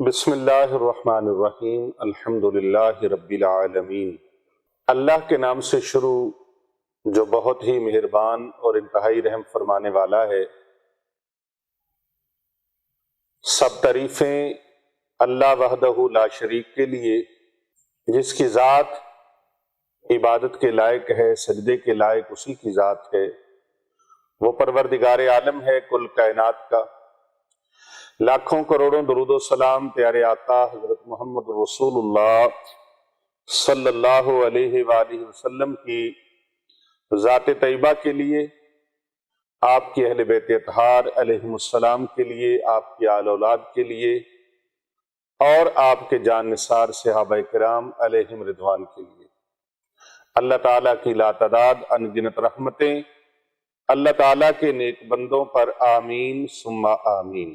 بسم اللہ الرحمن الرحیم الحمدللہ رب العالمین۔ اللہ کے نام سے شروع جو بہت ہی مہربان اور انتہائی رحم فرمانے والا ہے۔ سب تعریفیں اللہ وحدہ لا شریک کے لیے، جس کی ذات عبادت کے لائق ہے، سجدے کے لائق اسی کی ذات ہے۔ وہ پروردگار عالم ہے کل کائنات کا۔ لاکھوں کروڑوں درود و سلام پیارے آقا حضرت محمد رسول اللہ صلی اللہ علیہ وآلہ وسلم کی ذات طیبہ کے لیے، آپ کی اہل بیت اطہار علیہم السلام کے لیے، آپ کی آل اولاد کے لیے، اور آپ کے جان نثار صحابہ کرام علیہم رضوان کے لیے اللہ تعالیٰ کی لاتعداد انگنت رحمتیں اللہ تعالیٰ کے نیک بندوں پر آمین ثم آمین۔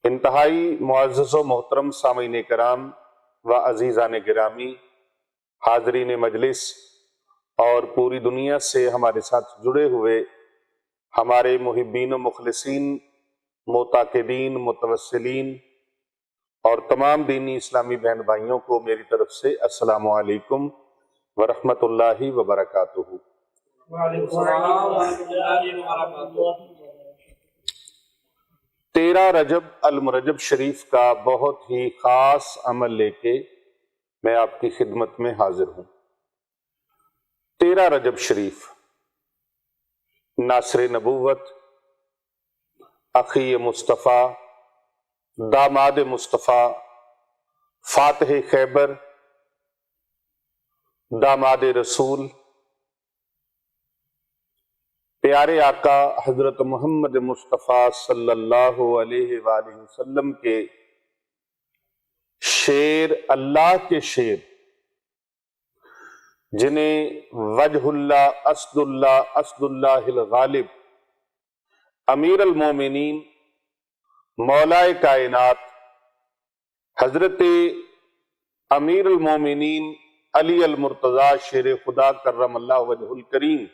انتہائی معزز و محترم سامعین کرام و عزیزان گرامی، حاضرین مجلس اور پوری دنیا سے ہمارے ساتھ جڑے ہوئے ہمارے محبین و مخلصین، متعاقبین، متوسلین اور تمام دینی اسلامی بہن بھائیوں کو میری طرف سے السلام علیکم ورحمۃ اللہ وبرکاتہ۔ وعلیکم السلام ورحمۃ اللہ وبرکاتہ۔ 13 رجب المرجب شریف کا بہت ہی خاص عمل لے کے میں آپ کی خدمت میں حاضر ہوں۔ 13 رجب شریف ناصر نبوت، اخی مصطفیٰ، داماد مصطفیٰ، فاتح خیبر، داماد رسول، پیارے آقا حضرت محمد مصطفیٰ صلی اللہ علیہ وآلہ وسلم کے شیر، اللہ کے شیر، جنہیں وجہ اللہ، اسد اللہ الغالب، امیر المومنین، مولا کائنات، حضرت امیر المومنین علی المرتضیٰ شیر خدا کرم اللہ وجہ الکریم،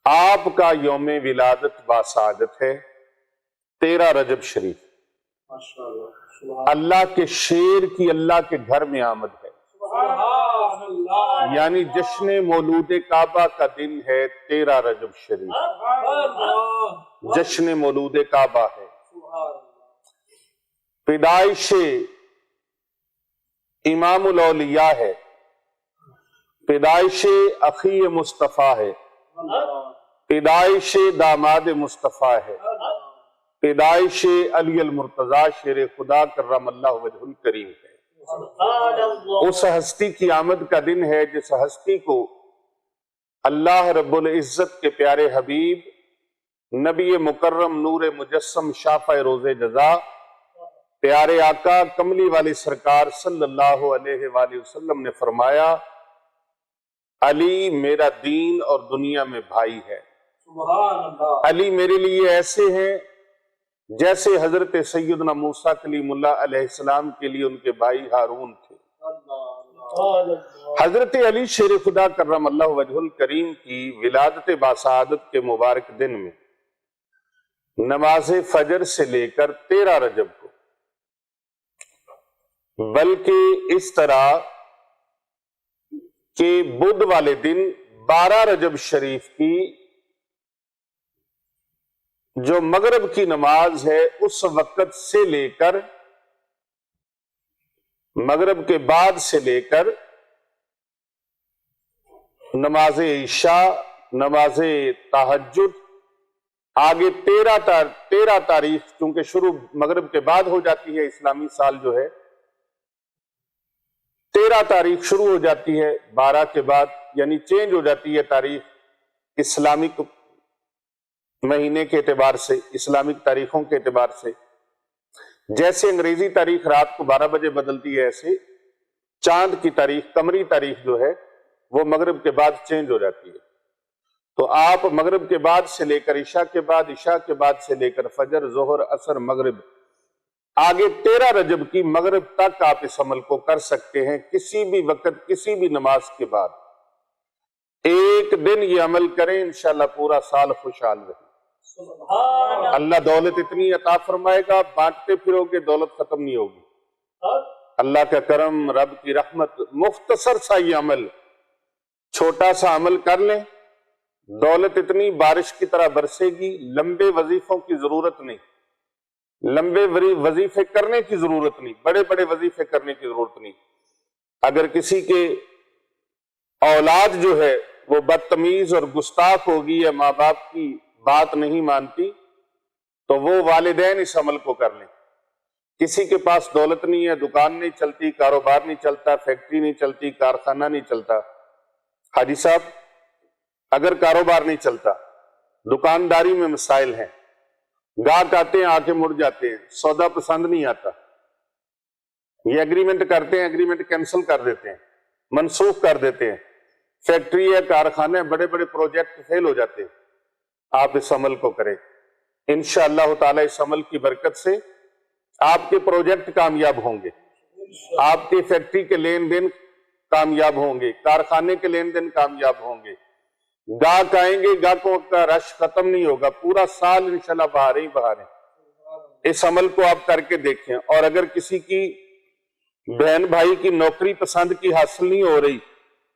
آپ کا یوم ولادت باسعادت ہے 13 رجب شریف۔ اللہ کے شیر کی اللہ کے گھر میں آمد ہے، یعنی جشن مولود کعبہ کا دن ہے 13 رجب شریف، جشن مولود کعبہ ہے، پیدائش امام الاولیاء ہے، پیدائش اخی مصطفیٰ ہے، پیدائش داماد مصطفیٰ ہے، پیدائش علی المرتضیٰ شیر خدا کرم اللہ وجہ الکریم ہے۔ اس ہستی کی آمد کا دن ہے جس ہستی کو اللہ رب العزت کے پیارے حبیب، نبی مکرم، نور مجسم، شافع روز جزا، پیارے آقا کملی والی سرکار صلی اللہ علیہ وآلہ وسلم نے فرمایا، علی میرا دین اور دنیا میں بھائی ہے۔ علی میرے لیے ایسے ہیں جیسے حضرت سیدنا موسیٰ کلیم اللہ علیہ السلام کے لیے ان کے بھائی ہارون تھے۔ حضرت علی شیر خدا کرم اللہ وجہ الکریم کی ولادت باسعادت کے مبارک دن میں نماز فجر سے لے کر 13 رجب کو، بلکہ اس طرح کہ بدھ والے دن 12 رجب شریف کی جو مغرب کی نماز ہے اس وقت سے لے کر، مغرب کے بعد سے لے کر نماز عشاء، نماز تہجد، آگے 13 تاریخ چونکہ شروع مغرب کے بعد ہو جاتی ہے، اسلامی سال جو ہے 13 تاریخ شروع ہو جاتی ہے، 12 کے بعد یعنی چینج ہو جاتی ہے تاریخ اسلامک مہینے کے اعتبار سے، اسلامک تاریخوں کے اعتبار سے۔ جیسے انگریزی تاریخ رات کو 12 بجے بدلتی ہے، ایسے چاند کی تاریخ، قمری تاریخ جو ہے وہ مغرب کے بعد چینج ہو جاتی ہے۔ تو آپ مغرب کے بعد سے لے کر عشاء کے بعد، عشاء کے بعد سے لے کر فجر، ظہر، عصر، مغرب، آگے 13 رجب کی مغرب تک آپ اس عمل کو کر سکتے ہیں، کسی بھی وقت، کسی بھی نماز کے بعد ایک دن یہ عمل کریں، انشاءاللہ پورا سال خوشحال رہے۔ اللہ دولت اتنی عطا فرمائے گا، بانٹتے پھرو گے دولت ختم نہیں ہوگی۔ اللہ کا کرم، رب کی رحمت، مختصر سا یہ عمل، چھوٹا سا عمل کر لیں، دولت اتنی بارش کی طرح برسے گی۔ لمبے وظیفوں کی ضرورت نہیں، لمبے وظیفے کرنے کی ضرورت نہیں، بڑے بڑے وظیفے کرنے کی ضرورت نہیں۔ اگر کسی کے اولاد جو ہے وہ بدتمیز اور گستاخ ہوگی یا ماں باپ کی بات نہیں مانتی تو وہ والدین اس عمل کو کر لیں۔ کسی کے پاس دولت نہیں ہے، دکان نہیں چلتی، کاروبار نہیں چلتا، فیکٹری نہیں چلتی، کارخانہ نہیں چلتا۔ حاجی صاحب اگر کاروبار نہیں چلتا، دکانداری میں مسائل ہیں، گاہک آتے ہیں آ کے مڑ جاتے ہیں، سودا پسند نہیں آتا، یہ ایگریمنٹ کرتے ہیں، ایگریمنٹ کینسل کر دیتے ہیں، منسوخ کر دیتے ہیں، فیکٹری ہے، کارخانے، بڑے بڑے پروجیکٹ فیل ہو جاتے ہیں۔ آپ اس عمل کو کریں، انشاءاللہ تعالی اس عمل کی برکت سے آپ کے پروجیکٹ کامیاب ہوں گے، آپ کی فیکٹری کے لین دین کامیاب ہوں گے، کارخانے کے لین دین کامیاب ہوں گے، گاہک آئیں گے، گاہکوں کا رش ختم نہیں ہوگا، پورا سال انشاءاللہ بہاریں ہی بہاریں۔ اس عمل کو آپ کر کے دیکھیں۔ اور اگر کسی کی بہن بھائی کی نوکری پسند کی حاصل نہیں ہو رہی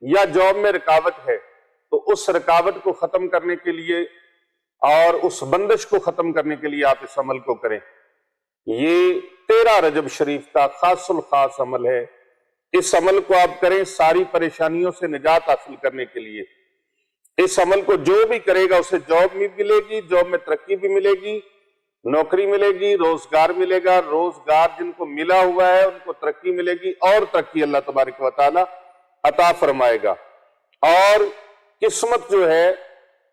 یا جاب میں رکاوٹ ہے تو اس رکاوٹ کو ختم کرنے کے لیے اور اس بندش کو ختم کرنے کے لیے آپ اس عمل کو کریں۔ یہ 13 رجب شریف کا خاص الخاص عمل ہے، اس عمل کو آپ کریں ساری پریشانیوں سے نجات حاصل کرنے کے لیے۔ اس عمل کو جو بھی کرے گا اسے جاب بھی ملے گی، جاب میں ترقی بھی ملے گی، نوکری ملے گی، روزگار ملے گا، روزگار جن کو ملا ہوا ہے ان کو ترقی ملے گی، اور ترقی اللہ تبارک و تعالی عطا فرمائے گا، اور قسمت جو ہے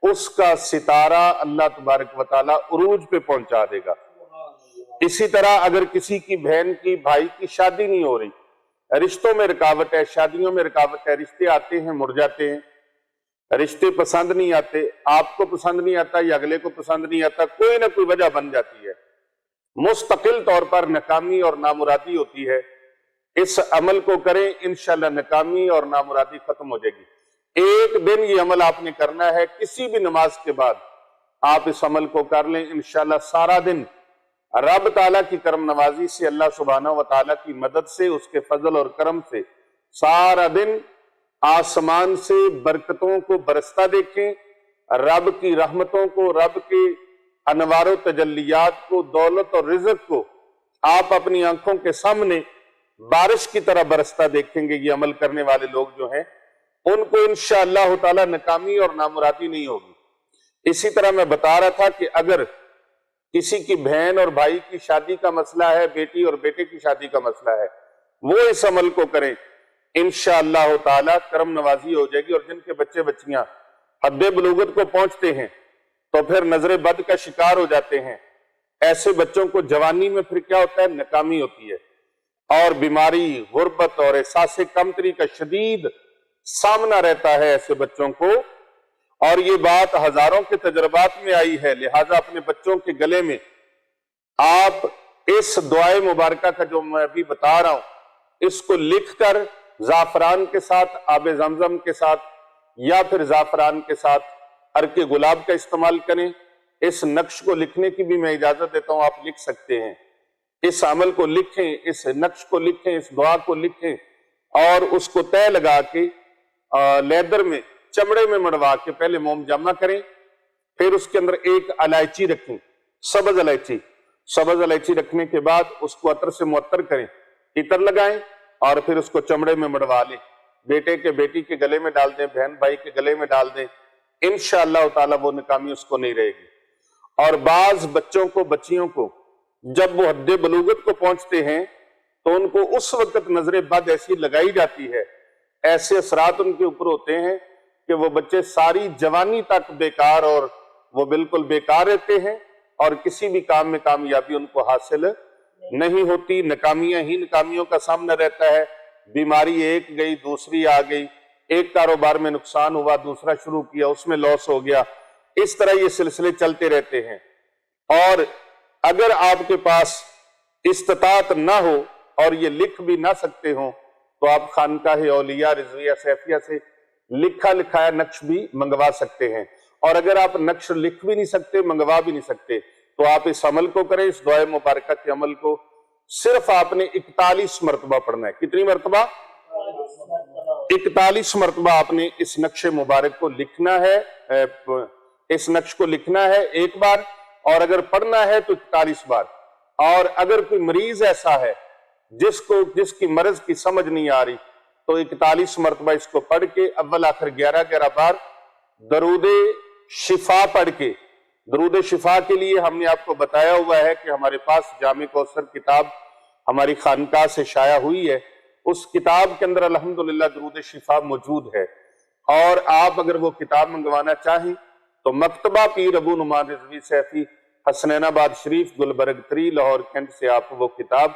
اس کا ستارہ اللہ تبارک و تعالی عروج پہ پہنچا دے گا۔ اسی طرح اگر کسی کی بہن کی بھائی کی شادی نہیں ہو رہی، رشتوں میں رکاوٹ ہے، شادیوں میں رکاوٹ ہے، رشتے آتے ہیں مڑ جاتے ہیں، رشتے پسند نہیں آتے، آپ کو پسند نہیں آتا یا اگلے کو پسند نہیں آتا، کوئی نہ کوئی وجہ بن جاتی ہے، مستقل طور پر ناکامی اور نامرادی ہوتی ہے۔ اس عمل کو کریں، انشاءاللہ ناکامی اور نامرادی ختم ہو جائے گی۔ ایک دن یہ عمل آپ نے کرنا ہے، کسی بھی نماز کے بعد آپ اس عمل کو کر لیں، انشاءاللہ سارا دن رب تعالیٰ کی کرم نوازی سے، اللہ سبحانہ و تعالیٰ کی مدد سے، اس کے فضل اور کرم سے سارا دن آسمان سے برکتوں کو برستا دیکھیں، رب کی رحمتوں کو، رب کے انوار و تجلیات کو، دولت اور رزق کو آپ اپنی آنکھوں کے سامنے بارش کی طرح برستا دیکھیں گے۔ یہ عمل کرنے والے لوگ جو ہیں ان کو انشاءاللہ تعالی ناکامی اور نامرادی نہیں ہوگی۔ اسی طرح میں بتا رہا تھا کہ اگر کسی کی بہن اور بھائی کی شادی کا مسئلہ ہے، بیٹی اور بیٹے کی شادی کا مسئلہ ہے، وہ اس عمل کو کریں، انشاءاللہ تعالی کرم نوازی ہو جائے گی۔ اور جن کے بچے بچیاں حد بلوغت کو پہنچتے ہیں تو پھر نظر بد کا شکار ہو جاتے ہیں، ایسے بچوں کو جوانی میں پھر کیا ہوتا ہے؟ ناکامی ہوتی ہے، اور بیماری، غربت اور احساس کمتری کا شدید سامنا رہتا ہے ایسے بچوں کو، اور یہ بات ہزاروں کے تجربات میں آئی ہے۔ لہٰذا اپنے بچوں کے گلے میں آپ اس دعائے مبارکہ کا جو میں ابھی بتا رہا ہوں اس کو لکھ کر زعفران کے ساتھ، آب زمزم کے ساتھ، یا پھر زعفران کے ساتھ عرق گلاب کا استعمال کریں۔ اس نقش کو لکھنے کی بھی میں اجازت دیتا ہوں، آپ لکھ سکتے ہیں۔ اس عمل کو لکھیں، اس نقش کو لکھیں، اس دعا کو لکھیں، اور اس کو تہ لگا کے لیدر میں، چمڑے میں مڑوا کے پہلے موم جمع کریں، پھر اس کے اندر ایک الائچی رکھیں، سبز الائچی رکھنے کے بعد اس کو عطر سے معطر کریں، عطر لگائیں، اور پھر اس کو چمڑے میں مڑوا لیں، بیٹے کے بیٹی کے گلے میں ڈال دیں، بہن بھائی کے گلے میں ڈال دیں، انشاءاللہ تعالی وہ ناکامی اس کو نہیں رہے گی۔ اور بعض بچوں کو، بچیوں کو جب وہ حد بلوغت کو پہنچتے ہیں تو ان کو اس وقت نظر بد ایسی لگائی جاتی ہے، ایسے اثرات ان کے اوپر ہوتے ہیں کہ وہ بچے ساری جوانی تک بیکار، اور وہ بالکل بیکار رہتے ہیں، اور کسی بھی کام میں کامیابی ان کو حاصل نہیں ہوتی، ناکامیاں ہی ناکامیوں کا سامنا رہتا ہے، بیماری ایک گئی دوسری آ گئی، ایک کاروبار میں نقصان ہوا دوسرا شروع کیا اس میں لاس ہو گیا، اس طرح یہ سلسلے چلتے رہتے ہیں۔ اور اگر آپ کے پاس استطاعت نہ ہو اور یہ لکھ بھی نہ سکتے ہوں تو آپ خانقاہ اولیاء رضویہ سیفیہ سے لکھا لکھایا نقش بھی منگوا سکتے ہیں۔ اور اگر آپ نقش لکھ بھی نہیں سکتے، منگوا بھی نہیں سکتے، تو آپ اس عمل کو کریں، اس دعائے مبارکہ کے عمل کو صرف آپ نے 41 مرتبہ پڑھنا ہے۔ کتنی مرتبہ؟ 41 مرتبہ آپ نے اس نقش مبارک کو لکھنا ہے، اس نقش کو لکھنا ہے ایک بار، اور اگر پڑھنا ہے تو 41 بار۔ اور اگر کوئی مریض ایسا ہے جس کی مرض کی سمجھ نہیں آ رہی، تو 41 مرتبہ اس کو پڑھ کے اول آخر 11 بار درود شفا پڑھ کے، درود شفا کے لیے ہم نے آپ کو بتایا ہوا ہے کہ ہمارے پاس جامع کوثر کتاب ہماری خانقاہ سے شائع ہوئی ہے، اس کتاب کے اندر الحمدللہ درود شفا موجود ہے، اور آپ اگر وہ کتاب منگوانا چاہیں تو مکتبہ پیر ابو نعمان رضوی سیفی حسنین آباد شریف گلبرگ 3 لاہور کینٹ سے آپ وہ کتاب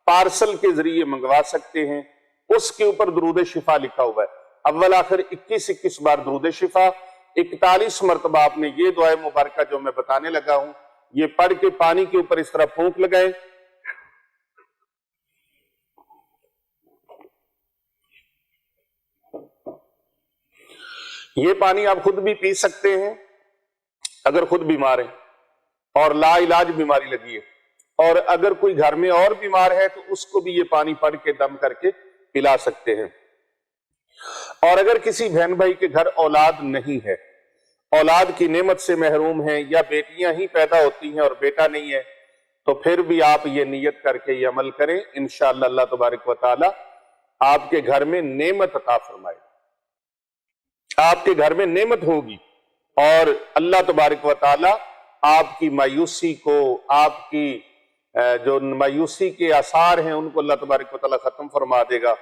پارسل کے ذریعے منگوا سکتے ہیں۔ اس کے اوپر درود شفا لکھا ہوا ہے، اول آخر 21 بار درود شفا، 41 مرتبہ آپ نے یہ دعائے مبارکہ جو میں بتانے لگا ہوں یہ پڑھ کے پانی کے اوپر اس طرح پھونک لگائیں، یہ پانی آپ خود بھی پی سکتے ہیں اگر خود بیمار ہیں اور لا علاج بیماری لگی ہے، اور اگر کوئی گھر میں اور بیمار ہے تو اس کو بھی یہ پانی پڑھ کے دم کر کے پلا سکتے ہیں۔ اور اگر کسی بہن بھائی کے گھر اولاد نہیں ہے، اولاد کی نعمت سے محروم ہیں، یا بیٹیاں ہی پیدا ہوتی ہیں اور بیٹا نہیں ہے، تو پھر بھی آپ یہ نیت کر کے یہ عمل کریں، انشاءاللہ اللہ تبارک و تعالی آپ کے گھر میں نعمت عطا فرمائے، آپ کے گھر میں نعمت ہوگی، اور اللہ تبارک و تعالی آپ کی مایوسی کو، آپ کی جو مایوسی کے آثار ہیں ان کو اللہ تبارک و تعالی ختم فرما دے گا،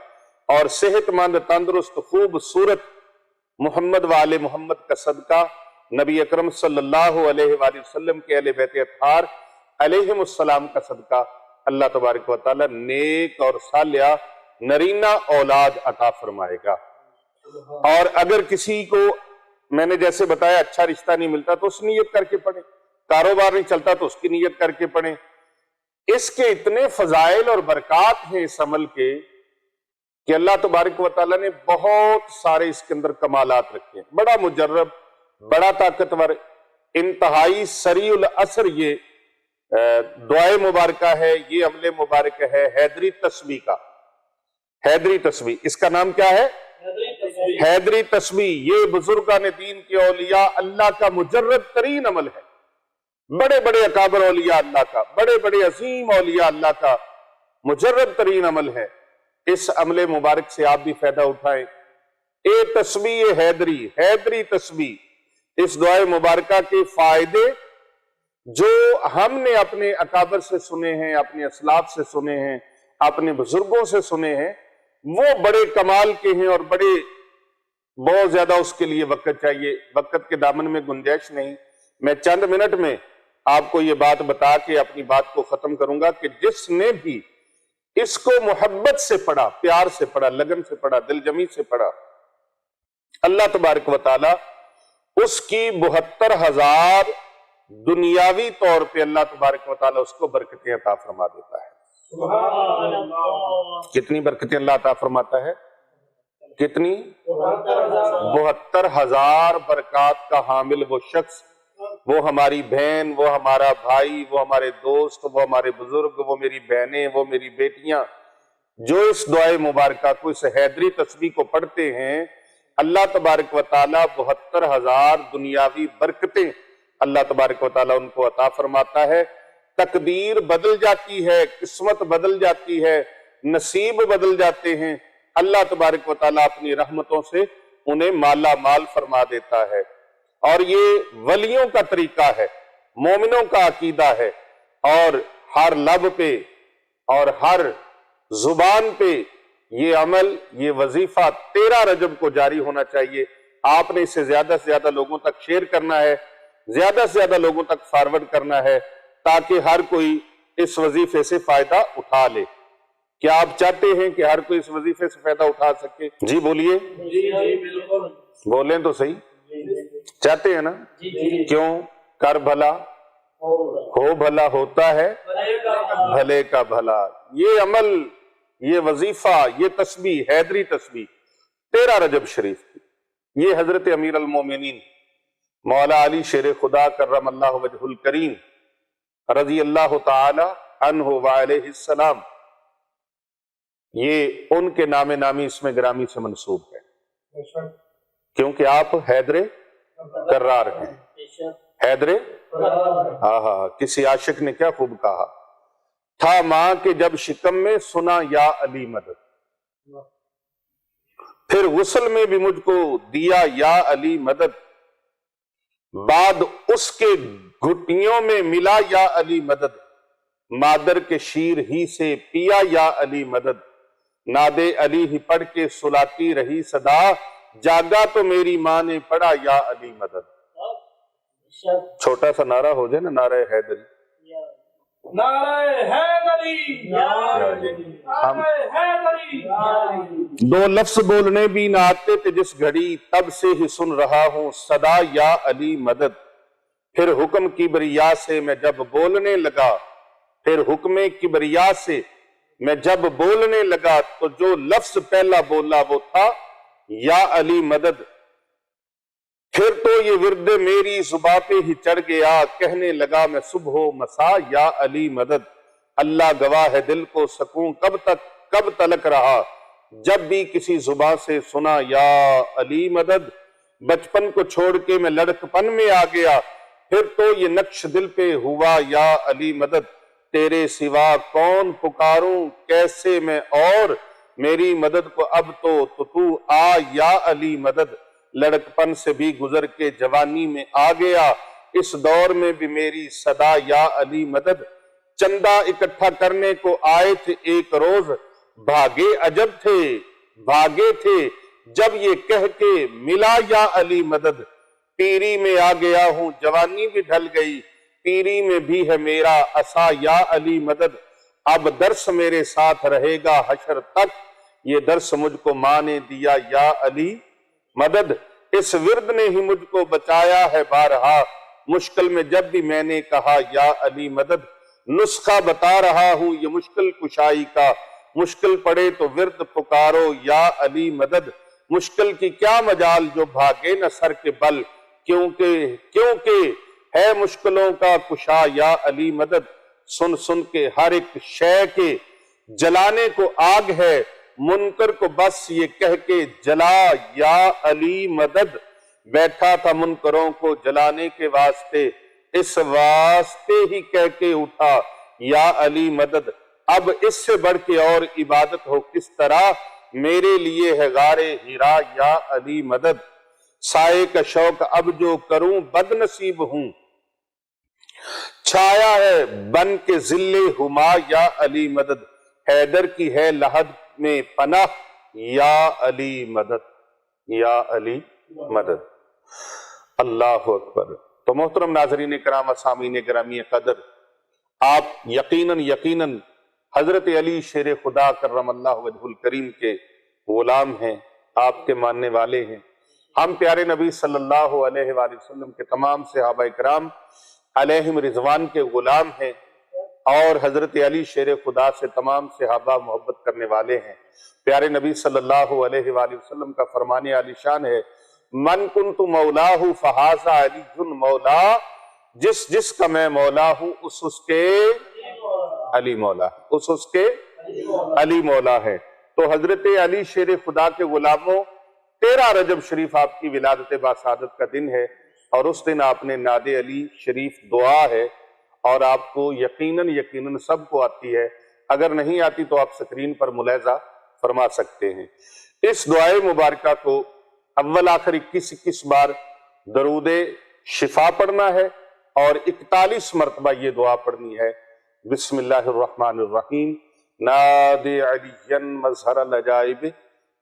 اور صحت مند، تندرست، خوبصورت محمد وآل محمد کا صدقہ، نبی اکرم صلی اللہ علیہ وآلہ وسلم کے اہل بیت اطہار علیہم السلام کا صدقہ، اللہ تبارک و تعالی نیک اور صالحہ نرینہ اولاد عطا فرمائے گا۔ اور اگر کسی کو میں نے جیسے بتایا اچھا رشتہ نہیں ملتا تو اس نیت کر کے پڑھیں، کاروبار نہیں چلتا تو اس کی نیت کر کے پڑھیں، اس کے اتنے فضائل اور برکات ہیں اس عمل کے کہ اللہ تبارک و تعالیٰ نے بہت سارے اس کے اندر کمالات رکھے ہیں۔ بڑا مجرب، بڑا طاقتور، انتہائی سریع الاثر یہ دعائے مبارکہ ہے، یہ عمل مبارک ہے حیدری تسبیح کا۔ حیدری تسبیح، اس کا نام کیا ہے؟ حیدری تسبیح۔ یہ بزرگان دین کے اولیاء اللہ کا مجرد ترین عمل ہے، بڑے بڑے اکابر اولیاء اللہ کا، بڑے بڑے عظیم اولیاء اللہ کا مجرد ترین عمل ہے۔ اس عمل مبارک سے آپ بھی فائدہ اٹھائیں۔ اے تسبیح حیدری، حیدری تسبیح، اس دعائے مبارکہ کے فائدے جو ہم نے اپنے اکابر سے سنے ہیں، اپنے اسلاف سے سنے ہیں، اپنے بزرگوں سے سنے ہیں، وہ بڑے کمال کے ہیں، اور بہت زیادہ اس کے لیے وقت چاہیے، وقت کے دامن میں گنجائش نہیں۔ میں چند منٹ میں آپ کو یہ بات بتا کے اپنی بات کو ختم کروں گا کہ جس نے بھی اس کو محبت سے پڑھا، پیار سے پڑھا، لگن سے پڑھا، دل جمی سے پڑھا، اللہ تبارک و تعالی اس کی 72,000 دنیاوی طور پہ اللہ تبارک و تعالی اس کو برکتیں عطا فرما دیتا ہے۔ سبحان اللہ۔ کتنی برکتیں اللہ عطا فرماتا ہے؟ کتنی؟ 72,000 برکات کا حامل وہ شخص، وہ ہماری بہن، وہ ہمارا بھائی، وہ ہمارے دوست، وہ ہمارے بزرگ، وہ میری بہنیں، وہ میری بیٹیاں، جو اس دعائے مبارکہ کو، اس حیدری تسبیح کو پڑھتے ہیں، اللہ تبارک و تعالی 72,000 دنیاوی برکتیں اللہ تبارک و تعالی ان کو عطا فرماتا ہے۔ تقدیر بدل جاتی ہے، قسمت بدل جاتی ہے، نصیب بدل جاتے ہیں، اللہ تبارک و تعالیٰ اپنی رحمتوں سے انہیں مالا مال فرما دیتا ہے۔ اور یہ ولیوں کا طریقہ ہے، مومنوں کا عقیدہ ہے، اور ہر لب پہ اور ہر زبان پہ یہ عمل، یہ وظیفہ 13 رجب کو جاری ہونا چاہیے۔ آپ نے اسے زیادہ سے زیادہ لوگوں تک شیئر کرنا ہے، زیادہ سے زیادہ لوگوں تک فارورڈ کرنا ہے، تاکہ ہر کوئی اس وظیفے سے فائدہ اٹھا لے۔ کیا آپ چاہتے ہیں کہ ہر کوئی اس وظیفے سے فائدہ اٹھا سکے؟ جی بولیے، جی بالکل، بولیں تو صحیح، چاہتے ہیں نا؟ کیوں؟ کر بھلا ہو بھلا ہوتا ہے بھلے کا بھلا۔ یہ عمل، یہ وظیفہ، یہ تسبیح، حیدری تسبیح 13 رجب شریف کی، یہ حضرت امیر المومنین مولا علی شیر خدا کرم اللہ وجہ الکریم رضی اللہ تعالی عنہ وعلیہ السلام، یہ ان کے نام نامی اسم گرامی سے منسوب ہے، کیونکہ آپ حیدر کرار ہیں۔ حیدر، کسی عاشق نے کیا خوب کہا تھا، ماں کے جب شکم میں سنا یا علی مدد، پھر غسل میں بھی مجھ کو دیا یا علی مدد، بعد اس کے گھٹنیوں میں ملا یا علی مدد، مادر کے شیر ہی سے پیا یا علی مدد، نادے علی ہی پڑھ کے سلاتی رہی صدا، جاگا تو میری ماں نے پڑھا یا علی مدد۔ چھوٹا سا نعرہ ہو جائے نا، نعرہ حیدری، نعرہ حیدری، ہم نعرہ حیدری، دو لفظ بولنے بھی نہ آتے تھے جس گھڑی، تب سے ہی سن رہا ہوں صدا یا علی مدد، پھر حکم کبریا سے میں جب بولنے لگا، پھر حکم کبریا سے میں جب بولنے لگا، تو جو لفظ پہلا بولا وہ تھا یا علی مدد، پھر تو یہ ورد میری زباں پہ ہی چڑھ گیا، کہنے لگا میں صبح و مساء یا علی مدد، اللہ گواہ ہے دل کو سکون کب تلک رہا، جب بھی کسی زباں سے سنا یا علی مدد، بچپن کو چھوڑ کے میں لڑکپن میں آ گیا، پھر تو یہ نقش دل پہ ہوا یا علی مدد، تیرے سوا کون پکاروں کیسے میں اور، میری مدد کو اب تو آ یا علی مدد، لڑکپن سے بھی گزر کے جوانی میں آ گیا، اس دور میں بھی میری صدا یا علی مدد، چندہ اکٹھا کرنے کو آئے تھے ایک روز، بھاگے تھے جب یہ کہہ کے ملا یا علی مدد، پیری میں آ گیا ہوں جوانی بھی ڈھل گئی، پیری میں بھی ہے میرا عصا یا علی مدد، اب درس میرے ساتھ رہے گا حشر تک، یہ درس مجھ کو ماں نے دیا یا علی مدد، اس ورد نے ہی مجھ کو بچایا ہے بارہا، مشکل میں جب بھی میں نے کہا یا علی مدد، نسخہ بتا رہا ہوں یہ مشکل کشائی کا، مشکل پڑے تو ورد پکارو یا علی مدد، مشکل کی کیا مجال جو بھاگے نہ سر کے بل، کیونکہ ہے مشکلوں کا کشا یا علی مدد، سن کے ہر ایک شے کے جلانے کو آگ ہے، منکر کو بس یہ کہہ کے جلا یا علی مدد، بیٹھا تھا منکروں کو جلانے کے واسطے، اس واسطے ہی کہہ کے اٹھا یا علی مدد، اب اس سے بڑھ کے اور عبادت ہو کس طرح، میرے لیے ہے غار ہرا یا علی مدد، سائے کا شوق اب جو کروں بد نصیب ہوں، چھایا ہے بن کے ذل ہما یا علی مدد، حیدر کی ہے لحد میں پناہ یا علی مدد، یا علی مدد۔ اللہ اکبر۔ تو محترم ناظرین کرام، سامعین گرامی قدر، آپ یقیناً حضرت علی شیر خدا کرم اللہ وجہ الکریم کے غلام ہیں، آپ کے ماننے والے ہیں، ہم پیارے نبی صلی اللہ علیہ وآلہ وسلم کے تمام صحابہ کرام علیہم رضوان کے غلام ہیں، اور حضرت علی شیر خدا سے تمام صحابہ محبت کرنے والے ہیں۔ پیارے نبی صلی اللہ علیہ وآلہ وسلم کا فرمان عالی شان ہے، من کنت مولاہ فہذا علی مولا، جس کا میں مولا ہوں اس کے علی مولا، اس کے علی مولا ہے۔ تو حضرت علی شیر خدا کے غلاموں، 13 رجب شریف آپ کی ولادت باسعادت کا دن ہے، اور اس دن آپ نے ناد علی شریف دعا ہے، اور آپ کو یقیناً سب کو آتی ہے، اگر نہیں آتی تو آپ سکرین پر ملاحظہ فرما سکتے ہیں۔ اس دعائے مبارکہ کو اول آخر 21 بار درود شفا پڑھنا ہے، اور 41 مرتبہ یہ دعا پڑھنی ہے، بسم اللہ الرحمن الرحیم، نادی علی مظہر العجائب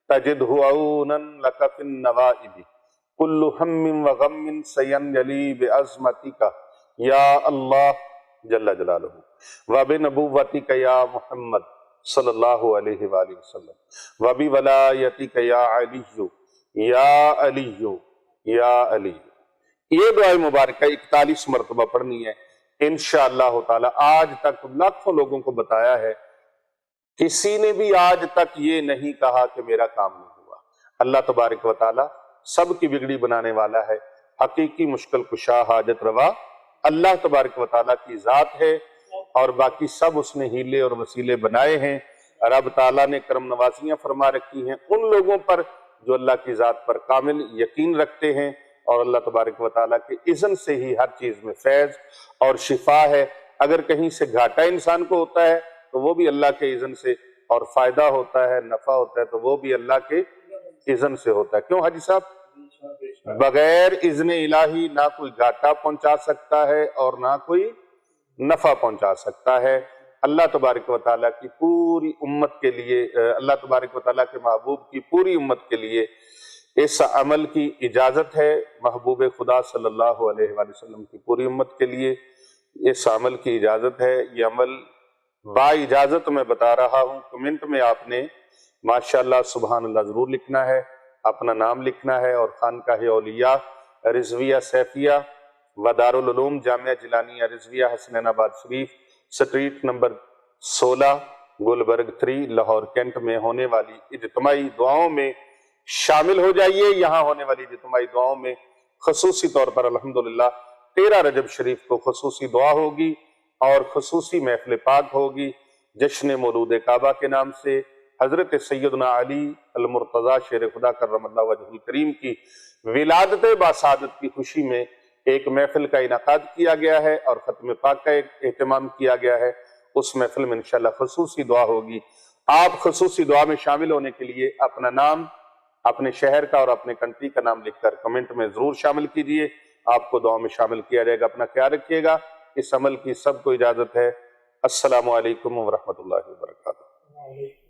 تجدہ عونا لک فی النوائب، کل ہم وغم سینجلی بعظمتک یا اللہ جل جلالہ وبنبوتک یا محمد صلی اللہ علیہ وآلہ وسلم وبولایتک یا علی یا علی یا علی۔ یہ دعائے مبارکہ 41 مرتبہ پڑھنی ہے انشاءاللہ تعالی۔ آج تک لاکھوں لوگوں کو بتایا ہے، کسی نے بھی آج تک یہ نہیں کہا کہ میرا کام نہیں ہوا۔ اللہ تبارک و تعالی سب کی بگڑی بنانے والا ہے، حقیقی مشکل کشا حاجت روا اللہ تبارک و تعالیٰ کی ذات ہے، اور باقی سب اس نے ہیلے اور وسیلے بنائے ہیں۔ رب تعالیٰ نے کرم نوازیاں فرما رکھی ہیں ان لوگوں پر جو اللہ کی ذات پر کامل یقین رکھتے ہیں، اور اللہ تبارک و تعالیٰ کے اذن سے ہی ہر چیز میں فیض اور شفا ہے۔ اگر کہیں سے گھاٹا انسان کو ہوتا ہے تو وہ بھی اللہ کے اذن سے، اور فائدہ ہوتا ہے، نفع ہوتا ہے تو وہ بھی اللہ کے اذن سے ہوتا ہے۔ کیوں حاجی صاحب؟ بغیر اذن الہی نہ کوئی گھاٹا پہنچا سکتا ہے اور نہ کوئی نفع پہنچا سکتا ہے۔ اللہ تبارک و تعالیٰ کی پوری امت کے لیے، اللہ تبارک و تعالیٰ کے محبوب کی پوری امت کے لیے اس عمل کی اجازت ہے، محبوب خدا صلی اللہ علیہ وآلہ وسلم کی پوری امت کے لیے اس عمل کی اجازت ہے۔ یہ عمل با اجازت میں بتا رہا ہوں۔ کمنٹ میں آپ نے ماشاءاللہ سبحان اللہ ضرور لکھنا ہے، اپنا نام لکھنا ہے، اور خانقاہ اولیاء رضویہ سیفیہ و دارالعلوم جامعہ جیلانیہ Rizvia Hasnainabad Sharif, street number 16 Gulberg 3 Lahore cantt میں ہونے والی اجتماعی دعاؤں میں شامل ہو جائیے۔ یہاں ہونے والی اجتماعی دعاؤں میں خصوصی طور پر الحمدللہ 13 رجب شریف کو خصوصی دعا ہوگی اور خصوصی محفل پاک ہوگی جشن مولود کعبہ کے نام سے۔ حضرت سیدنا علی المرتضیٰ شیر خدا کرم اللہ وجہ الکریم کی ولادت باسعادت کی خوشی میں ایک محفل کا انعقاد کیا گیا ہے اور ختم پاک کا ایک اہتمام کیا گیا ہے۔ اس محفل میں انشاءاللہ خصوصی دعا ہوگی۔ آپ خصوصی دعا میں شامل ہونے کے لیے اپنا نام، اپنے شہر کا اور اپنے کنٹری کا نام لکھ کر کمنٹ میں ضرور شامل کیجئے۔ آپ کو دعا میں شامل کیا جائے گا۔ اپنا خیال رکھیے گا۔ اس عمل کی سب کو اجازت ہے۔ السلام علیکم ورحمۃ اللہ وبرکاتہ۔